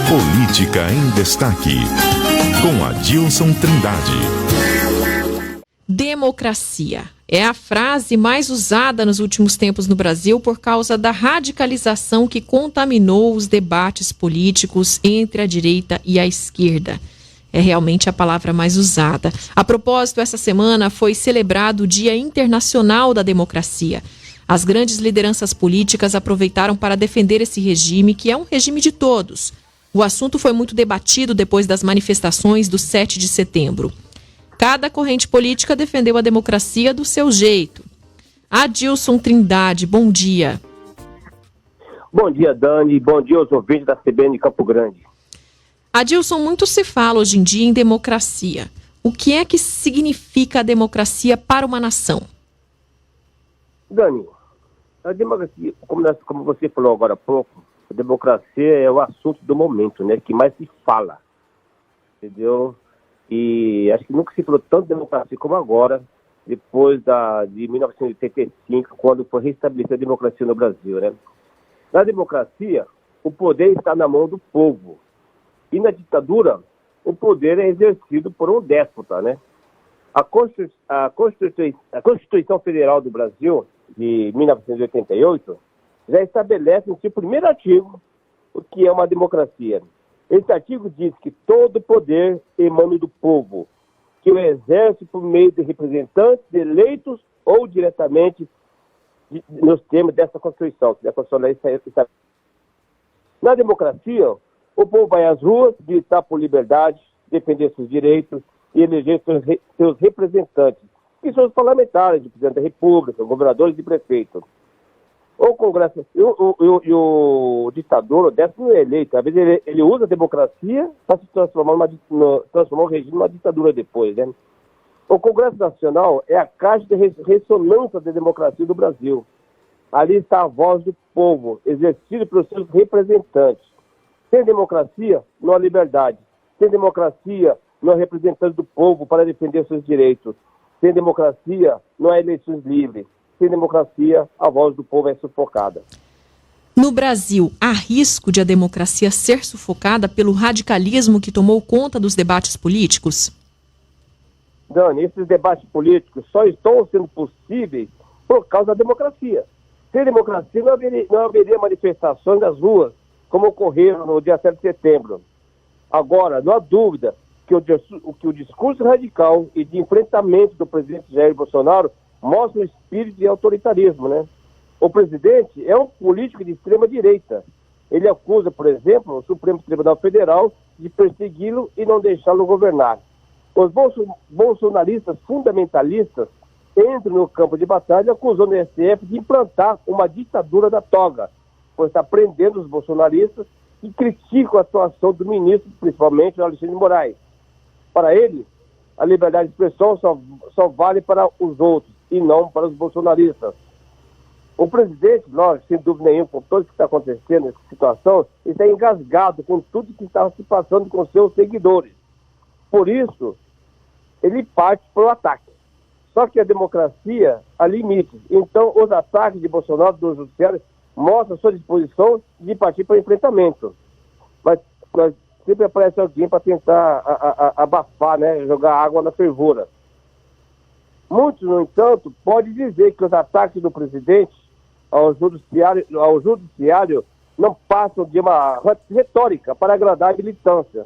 Política em Destaque, com Adilson Trindade. Democracia é a frase mais usada nos últimos tempos no Brasil por causa da radicalização que contaminou os debates políticos entre a direita e a esquerda. É realmente a palavra mais usada. A propósito, essa semana foi celebrado o Dia Internacional da Democracia. As grandes lideranças políticas aproveitaram para defender esse regime, que é um regime de todos. O assunto foi muito debatido depois das manifestações do 7 de setembro. Cada corrente política defendeu a democracia do seu jeito. Adilson Trindade, bom dia. Bom dia, Dani. Bom dia aos ouvintes da CBN Campo Grande. Adilson, muito se fala hoje em dia em democracia. O que é que significa a democracia para uma nação? Dani, a democracia, como você falou agora há pouco, a democracia é o assunto do momento, né? Que mais se fala, entendeu? E acho que nunca se falou tanto de democracia como agora, depois de 1985, quando foi restabelecida a democracia no Brasil, né? Na democracia, o poder está na mão do povo. E na ditadura, o poder é exercido por um déspota, né? A Constituição Federal do Brasil, de 1988, já estabelece em seu primeiro artigo o que é uma democracia. Esse artigo diz que todo poder emana do povo, que o exerce por meio de representantes eleitos ou diretamente nos termos dessa Constituição. Na democracia, o povo vai às ruas gritar por liberdade, defender seus direitos e eleger seus representantes, que são os parlamentares, o presidente da República, governadores e prefeitos. O Congresso e o ditador, o décimo é eleito. Às vezes ele usa a democracia para se transformar o regime numa ditadura depois, né? O Congresso Nacional é a caixa de ressonância da democracia do Brasil. Ali está a voz do povo, exercida pelos seus representantes. Sem democracia, não há liberdade. Sem democracia, não há representante do povo para defender seus direitos. Sem democracia, não há eleições livres. Sem democracia, a voz do povo é sufocada. No Brasil, há risco de a democracia ser sufocada pelo radicalismo que tomou conta dos debates políticos? Dani, esses debates políticos só estão sendo possíveis por causa da democracia. Sem democracia, não haveria manifestações nas ruas, como ocorreram no dia 7 de setembro. Agora, não há dúvida que o discurso radical e de enfrentamento do presidente Jair Bolsonaro mostra o espírito de autoritarismo, né? O presidente é um político de extrema-direita. Ele acusa, por exemplo, o Supremo Tribunal Federal de persegui-lo e não deixá-lo governar. Os bolsonaristas fundamentalistas entram no campo de batalha acusando o STF de implantar uma ditadura da toga, pois está prendendo os bolsonaristas e criticam a atuação do ministro, principalmente o Alexandre de Moraes. Para ele, a liberdade de expressão só vale para os outros e não para os bolsonaristas. O presidente, lógico, sem dúvida nenhuma, com tudo que está acontecendo nessa situação, está engasgado com tudo que está se passando com seus seguidores. Por isso, ele parte para o ataque. Só que a democracia há limites. Então, os ataques de Bolsonaro do judiciário mostram sua disposição de partir para o enfrentamento. Mas sempre aparece alguém para tentar abafar, né, jogar água na fervura. Muitos, no entanto, podem dizer que os ataques do presidente ao judiciário não passam de uma retórica para agradar a militância.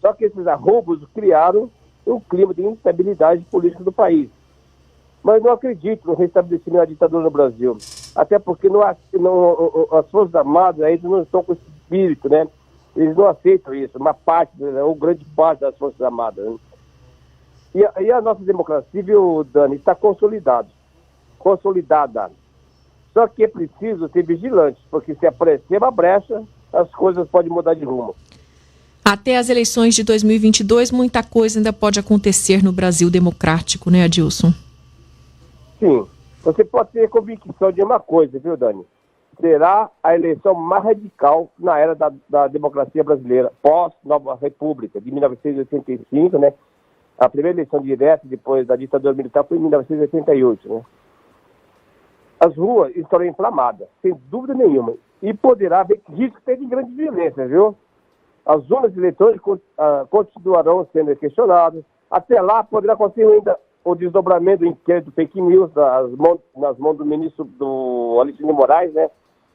Só que esses arroubos criaram um clima de instabilidade política do país. Mas não acredito no restabelecimento da ditadura no Brasil. Até porque as Forças Armadas ainda não estão com esse espírito, né? Eles não aceitam isso, uma parte, ou grande parte das Forças Armadas, né? E a nossa democracia, viu, Dani, está consolidada. Só que é preciso ser vigilante, porque se aparecer uma brecha, as coisas podem mudar de rumo. Até as eleições de 2022, muita coisa ainda pode acontecer no Brasil democrático, né, Adilson? Sim. Você pode ter convicção de uma coisa, viu, Dani? Será a eleição mais radical na era da democracia brasileira, pós-Nova República, de 1985, né? A primeira eleição direta depois da ditadura militar foi em 1988, né? As ruas estarão inflamadas, sem dúvida nenhuma, e poderá haver risco de grande violência, viu? As urnas eletrônicas continuarão sendo questionadas. Até lá poderá acontecer ainda o desdobramento do inquérito fake news nas mãos do ministro do Alexandre de Moraes, né,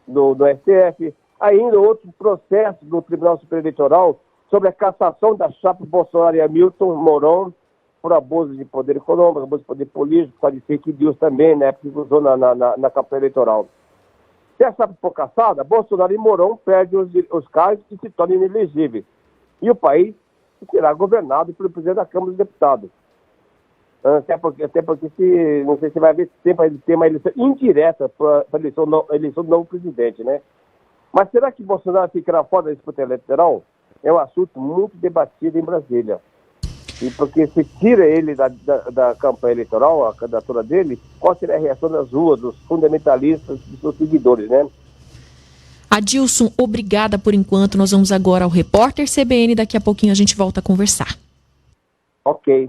do STF. Ainda outro processo do Tribunal Superior Eleitoral sobre a cassação da chapa Bolsonaro e Hamilton Mourão por abuso de poder econômico, abuso de poder político, por causa de fake news também, né, que usou na campanha eleitoral. Se a chapa for cassada, Bolsonaro e Mourão perdem os cargos e se tornam inelegíveis. E o país será governado pelo presidente da Câmara dos Deputados. Até porque não sei se vai haver tempo de ter uma eleição indireta para a eleição do novo presidente, né? Mas será que Bolsonaro ficará fora da disputa eleitoral? É um assunto muito debatido em Brasília. E porque se tira ele da campanha eleitoral, a candidatura dele, qual será a reação das ruas, dos fundamentalistas, dos seus seguidores, né? Adilson, obrigada por enquanto. Nós vamos agora ao repórter CBN. Daqui a pouquinho a gente volta a conversar. Ok.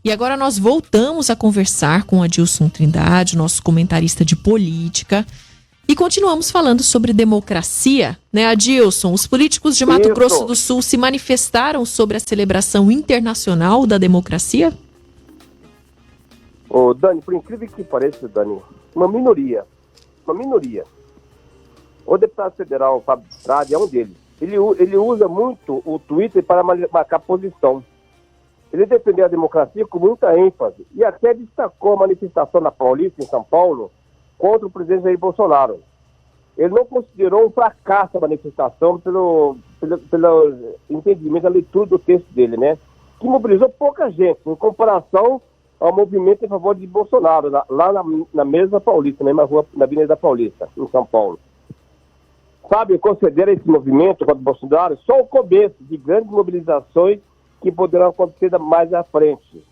E agora nós voltamos a conversar com Adilson Trindade, nosso comentarista de política. E continuamos falando sobre democracia, né, Adilson? Os políticos de Mato Grosso do Sul se manifestaram sobre a celebração internacional da democracia? Ô, Dani, por incrível que pareça, Dani, uma minoria. O deputado federal, Fábio Tradi, é um deles. Ele usa muito o Twitter para marcar posição. Ele defendeu a democracia com muita ênfase e até destacou a manifestação na Paulista, em São Paulo, contra o presidente Jair Bolsonaro. Ele não considerou um fracasso a manifestação pelo entendimento da leitura do texto dele, né? Que mobilizou pouca gente, em comparação ao movimento em favor de Bolsonaro, lá na mesma Paulista, na mesma rua, na Avenida Paulista, em São Paulo. Sabe, considera esse movimento contra Bolsonaro só o começo de grandes mobilizações que poderão acontecer mais à frente.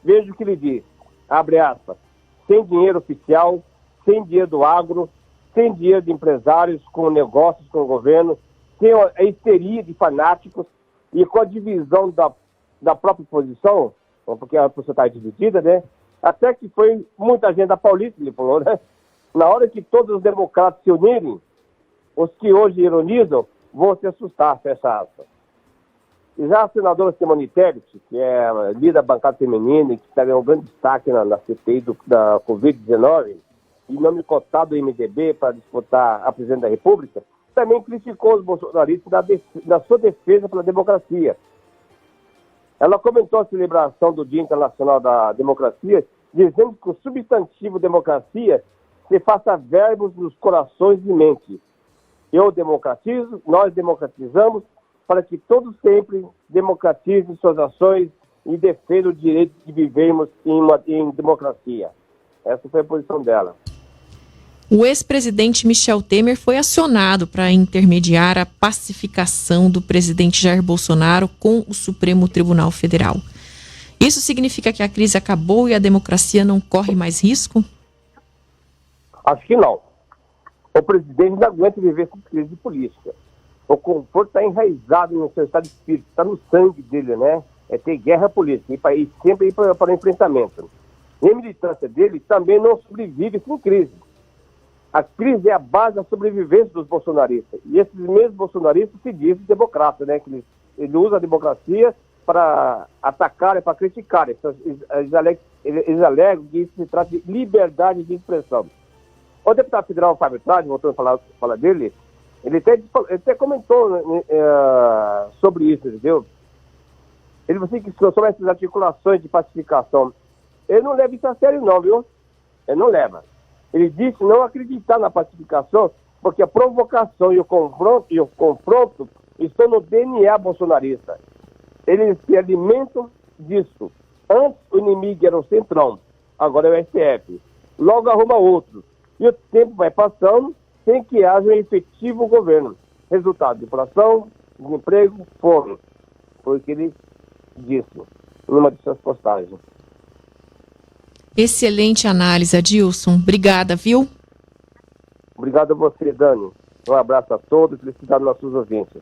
Veja o que ele diz, abre aspas, sem dinheiro oficial, sem dinheiro do agro, sem dinheiro de empresários com negócios com o governo, sem a histeria de fanáticos e com a divisão da própria oposição, porque a oposição está dividida, né? Até que foi muita gente da Paulista, ele falou, né? Na hora que todos os democratas se unirem, os que hoje ironizam vão se assustar, fecha aspas. E já a senadora Simone Tebet, que é líder da bancada feminina e que está ganhando um grande destaque na CPI da Covid-19, e nome cotado do MDB para disputar a presidência da República, também criticou os bolsonaristas na sua defesa pela democracia. Ela comentou a celebração do Dia Internacional da Democracia, dizendo que o substantivo democracia se faça verbos nos corações e mentes. Eu democratizo, nós democratizamos, para que todos sempre democratizem suas ações e defendam o direito de vivermos em democracia. Essa foi a posição dela. O ex-presidente Michel Temer foi acionado para intermediar a pacificação do presidente Jair Bolsonaro com o Supremo Tribunal Federal. Isso significa que a crise acabou e a democracia não corre mais risco? Acho que não. O presidente não aguenta viver com crise política. O conforto está enraizado no seu estado de espírito, está no sangue dele, né? É ter guerra política e sempre ir para o enfrentamento. E a militância dele também não sobrevive sem crise. A crise é a base da sobrevivência dos bolsonaristas. E esses mesmos bolsonaristas se dizem democratas, né? Que eles usam a democracia para atacar e para criticar. Eles alegam que isso se trata de liberdade de expressão. O deputado federal Fábio Tradi, voltando a falar dele, ele até comentou sobre isso, entendeu? Ele disse que sobre essas articulações de pacificação, ele não leva isso a sério não, viu? Ele não leva. Ele disse não acreditar na pacificação, porque a provocação e o confronto estão no DNA bolsonarista. Eles se alimentam disso. Antes o inimigo era o Centrão, agora é o STF. Logo arruma outro. E o tempo vai passando sem que haja um efetivo governo. Resultado, inflação, desemprego, fome. Foi o que ele disse numa de suas postagens. Excelente análise, Adilson. Obrigada, viu? Obrigado a você, Dani. Um abraço a todos, felicidade aos nossos ouvintes.